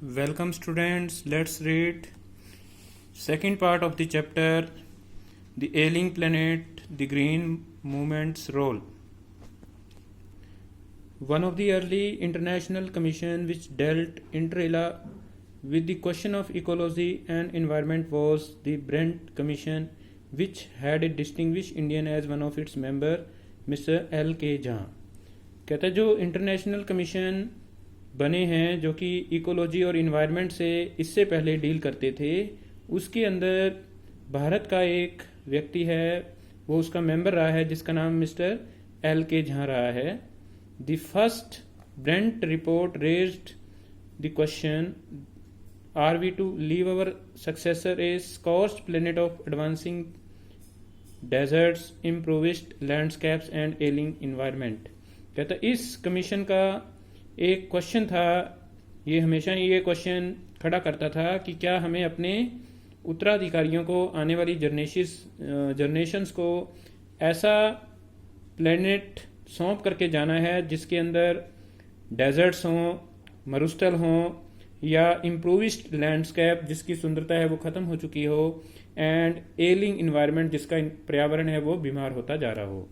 Welcome students, let's read second part of the chapter The Ailing Planet, the Green Movement's Role. One of the early international commissions which dealt inter alia with the question of ecology and environment was the Brent Commission, which had a distinguished Indian as one of its members, Mr. L.K. Jha. कहता है जो international commission बने हैं जो कि ecology और environment से इससे पहले डील करते थे, उसके अंदर भारत का एक व्यक्ति है, वो उसका मेंबर रहा है जिसका नाम मिस्टर एल के झा रहा है. The first Brandt report raised the question, are we to leave our successor a scorched planet of advancing deserts, impoverished landscapes and ailing environment. कहता इस कमीशन का एक क्वेश्चन था, ये हमेशा ये क्वेश्चन खड़ा करता था कि क्या हमें अपने उत्तराधिकारियों को, आने वाली जनरेशन्स को ऐसा प्लेनेट सौंप करके जाना है जिसके अंदर डेजर्ट्स हों, मरुस्थल हों, या इम्प्रूविस्ट लैंडस्केप जिसकी सुंदरता है वो ख़त्म हो चुकी हो, एंड एलिंग इन्वायरमेंट जिसका पर्यावरण है वो बीमार होता जा रहा हो.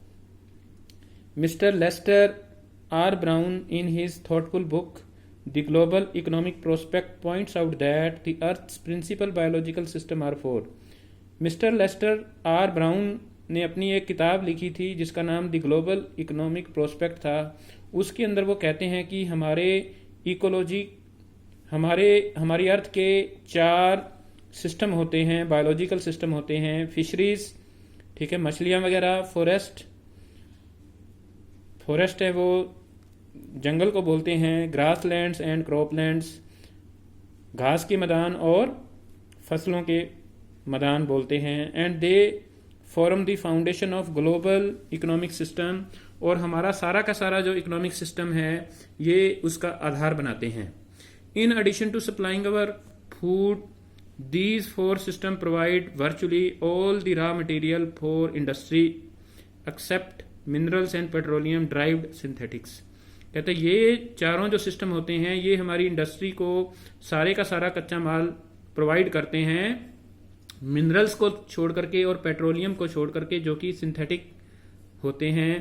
Mister Lester R. Brown, in his thoughtful book, The Global Economic Prospect, points out that the Earth's principal biological system are four. Mister Lester R. Brown ने अपनी एक किताब लिखी थी जिसका नाम द ग्लोबल इकोनॉमिक प्रोस्पेक्ट था. उसके अंदर वो कहते हैं कि हमारे इकोलॉजी, हमारी अर्थ के चार सिस्टम होते हैं, बायोलॉजिकल सिस्टम होते हैं. फिशरीज, ठीक है, मछलियाँ वगैरह. फॉरेस्ट है वो जंगल को बोलते हैं. Grass lands and crop lands, घास के मैदान और फसलों के मैदान बोलते हैं. And they form the foundation of global economic system, और हमारा सारा का सारा जो इकोनॉमिक सिस्टम है ये उसका आधार बनाते हैं. In addition to supplying our food, these four system provide virtually all the raw material for industry except minerals and petroleum derived synthetics. कहते हैं ये चारों जो सिस्टम होते हैं ये हमारी इंडस्ट्री को सारे का सारा कच्चा माल प्रोवाइड करते हैं, मिनरल्स को छोड़ करके और पेट्रोलियम को छोड़ करके जो कि सिंथेटिक होते हैं.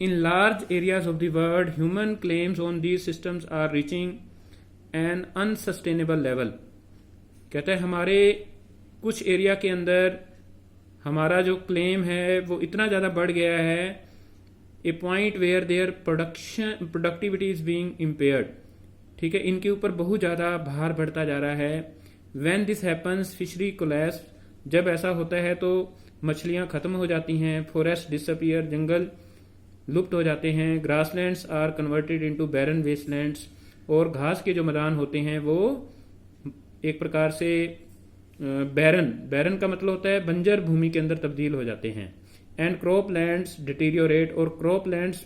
In large areas of the world human claims on these systems are reaching an unsustainable level. कहते हैं हमारे कुछ एरिया के अंदर हमारा जो क्लेम है वो इतना ज़्यादा बढ़ गया है, a point where there productivity is being impaired. ठीक है, इनके ऊपर बहुत ज़्यादा भार बढ़ता जा रहा है. When this happens fishery collapse, जब ऐसा होता है तो मछलियाँ ख़त्म हो जाती हैं. फॉरेस्ट डिसअपियर, जंगल लुप्त हो जाते हैं. Grasslands are converted into baron wastelands, और घास के जो मैदान होते हैं वो एक प्रकार से बैरन का मतलब होता है बंजर भूमि के अंदर तब्दील हो जाते हैं. एंड क्रॉप लैंड्स डिटीरियोरेट, और क्रॉप लैंड्स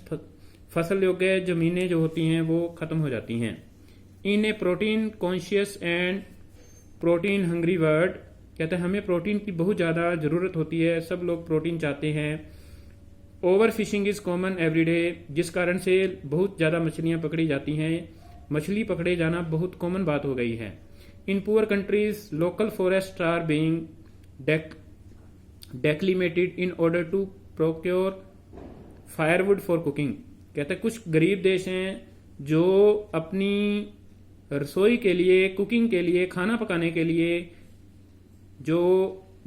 फसल योग्य जमीनें जो होती हैं वो ख़त्म हो जाती हैं. In a protein conscious and protein hungry world, कहते हैं हमें प्रोटीन की बहुत ज़्यादा ज़रूरत होती है, सब लोग प्रोटीन चाहते हैं. Over fishing is common everyday, जिस कारण से बहुत ज़्यादा मछलियाँ पकड़ी जाती हैं. मछली पकड़े जाना बहुत कॉमन बात हो गई है. In poor countries local forest are being declimated in order to procure firewood for cooking. कहते हैं कुछ गरीब देश हैं जो अपनी रसोई के लिए, कुकिंग के लिए, खाना पकाने के लिए जो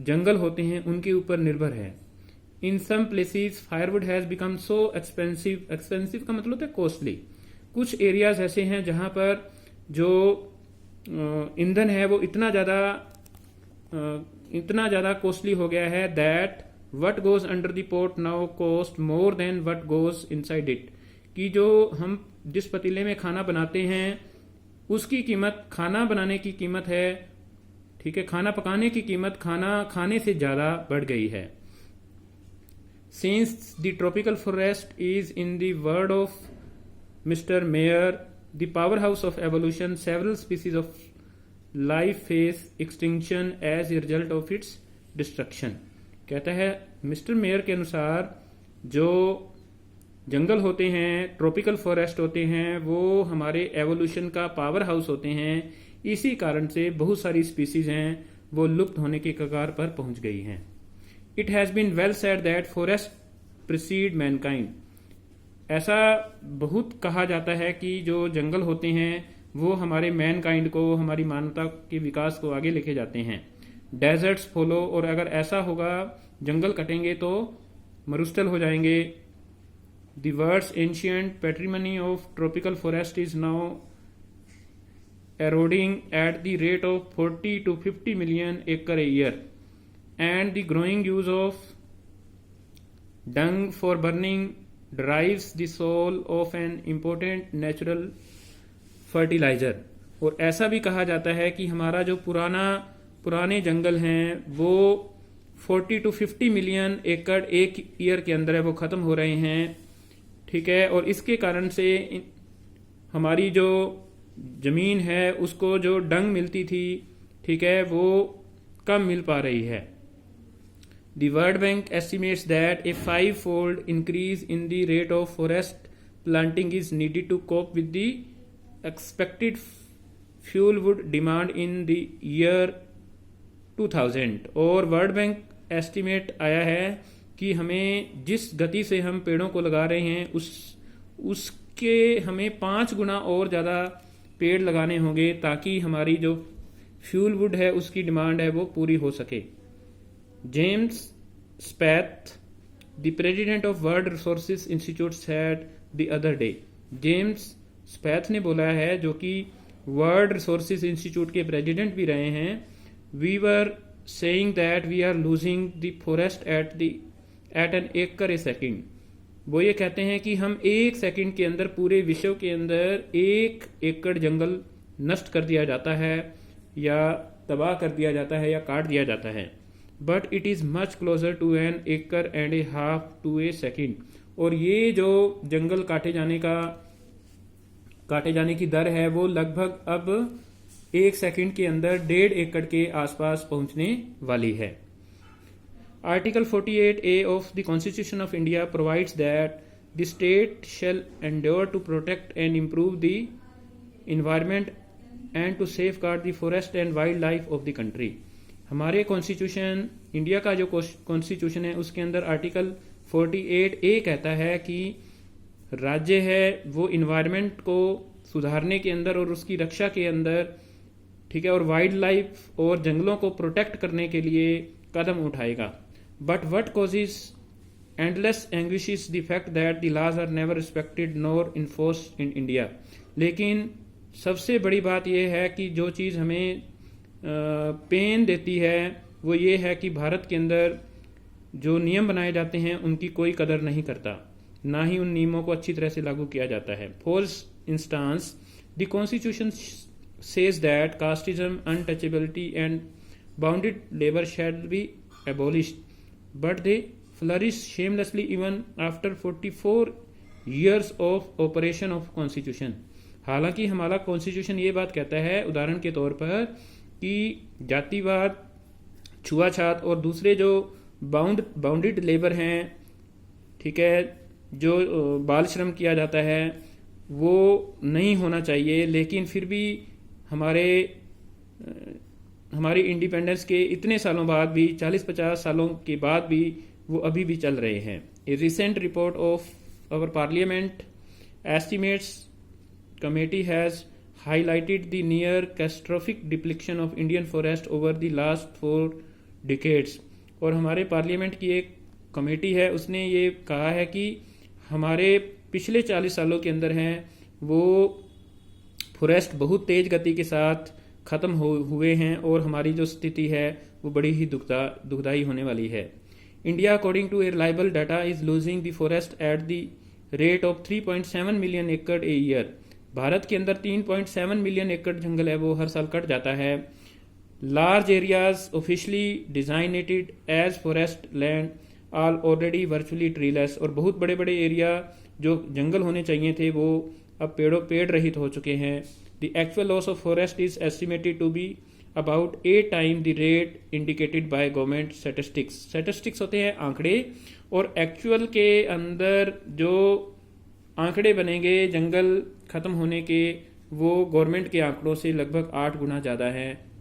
जंगल होते हैं उनके ऊपर निर्भर है. In some places firewood has become so expensive. Expensive का मतलब होता है कॉस्टली. कुछ एरियाज ऐसे हैं जहां पर जो ईंधन है वो इतना ज़्यादा कॉस्टली हो गया है that what goes under the pot now cost more than what goes inside it. कि जो हम जिस पतीले में खाना बनाते हैं उसकी कीमत, खाना बनाने की कीमत है, ठीक है, खाना पकाने की कीमत खाना खाने से ज़्यादा बढ़ गई है. Since the tropical forest is in the word of mister Mayer the power house of evolution, several species of life face extinction as a result of its destruction. कहता है मिस्टर मेयर के अनुसार जो जंगल होते हैं, ट्रॉपिकल फॉरेस्ट होते हैं, वो हमारे एवोल्यूशन का पावर हाउस होते हैं. इसी कारण से बहुत सारी स्पीसीज हैं वो लुप्त होने के कगार पर पहुंच गई हैं। It has been well said that forest precede mankind. ऐसा बहुत कहा जाता है कि जो जंगल होते हैं वो हमारे मैनकाइंड को, हमारी मानवता के विकास को आगे लेके जाते हैं। डेजर्ट्स फॉलो, और अगर ऐसा होगा जंगल कटेंगे तो मरुस्थल हो जाएंगे। The world's ancient patrimony of tropical forest is now eroding at the rate of 40 to 50 million acre a year, and the growing use of dung for burning derives the soul of an important natural fertilizer। और ऐसा भी कहा जाता है कि हमारा जो पुराने जंगल हैं वो 40 to 50 मिलियन एकड़ एक ईयर के अंदर है वो ख़त्म हो रहे हैं, ठीक है। और इसके कारण से हमारी जो जमीन है उसको जो डंग मिलती थी, ठीक है, वो कम मिल पा रही है। The World Bank estimates that a 5-fold increase in the rate of forest planting is needed to cope with the expected fuel wood demand in the year 2000। और वर्ल्ड बैंक एस्टिमेट आया है कि हमें जिस गति से हम पेड़ों को लगा रहे हैं उसके हमें 5 गुना और ज़्यादा पेड़ लगाने होंगे ताकि हमारी जो फ्यूल वुड है उसकी डिमांड है वो पूरी हो सके। James Speth, the president of World Resources Institute, said the other day. James Speth ने बोला है, जो कि वर्ल्ड रिसोर्सेज इंस्टीट्यूट के प्रेसिडेंट भी रहे हैं, we were saying that we are losing the forest at an acre a second. वो ये कहते हैं कि हम 1 सेकंड के अंदर पूरे विश्व के अंदर 1 एकड़ जंगल नष्ट कर दिया जाता है या तबाह कर दिया जाता है या काट दिया जाता है। But it is much closer to an acre and a half to a second. और ये जो जंगल काटे जाने की दर है वो लगभग अब 1 सेकंड के अंदर 1.5 एकड़ के आसपास पहुंचने वाली है। Article 48A of the Constitution of India provides that the state shall endeavour to protect and improve the environment and to safeguard the forest and wildlife of the country। हमारे कॉन्स्टिट्यूशन, इंडिया का जो constitution है उसके अंदर article 48A कहता है कि राज्य है वो इन्वायरमेंट को सुधारने के अंदर और उसकी रक्षा के अंदर, ठीक है, और वाइल्ड लाइफ और जंगलों को प्रोटेक्ट करने के लिए कदम उठाएगा। But what causes endless anguish is the fact that the laws are never respected nor enforced in India। लेकिन सबसे बड़ी बात यह है कि जो चीज़ हमें पेन देती है वो ये है कि भारत के अंदर जो नियम बनाए जाते हैं उनकी कोई कदर नहीं करता, ना ही उन नियमों को अच्छी तरह से लागू किया जाता है। For instance, the constitution says that casteism, untouchability and bounded labour shall be abolished, but they flourish shamelessly even after 44 years of operation of constitution। हालांकि हमारा कॉन्स्टिट्यूशन ये बात कहता है, उदाहरण के तौर पर, कि जातिवाद, छुआछात और दूसरे जो बाउंडेड लेबर हैं, ठीक है, जो बाल श्रम किया जाता है वो नहीं होना चाहिए। लेकिन फिर भी हमारी इंडिपेंडेंस के इतने सालों बाद भी, 40-50 सालों के बाद भी वो अभी भी चल रहे हैं। A recent report of our parliament estimates committee has highlighted the near catastrophic depletion of Indian forest over the last 4 decades। और हमारे पार्लियामेंट की एक कमेटी है, उसने ये कहा है कि हमारे पिछले 40 सालों के अंदर हैं वो फॉरेस्ट बहुत तेज़ गति के साथ ख़त्म हुए हैं और हमारी जो स्थिति है वो बड़ी ही दुखदाई होने वाली है। India according to a reliable data is losing the forest at the rate of 3.7 million acre a year. Bharat के अंदर 3.7 मिलियन एकड़ जंगल है वो हर साल कट जाता है। Large areas officially designated as forest land are already virtually treeless. और बहुत बड़े बड़े एरिया जो जंगल होने चाहिए थे वो अब पेड़ रहित हो चुके हैं। The actual loss of forest is estimated to be about 8 times the rate indicated by government statistics होते हैं आंकड़े, और एक्चुअल के अंदर जो आंकड़े बनेंगे जंगल खत्म होने के वो गवर्नमेंट के आंकड़ों से लगभग 8 गुना ज़्यादा है।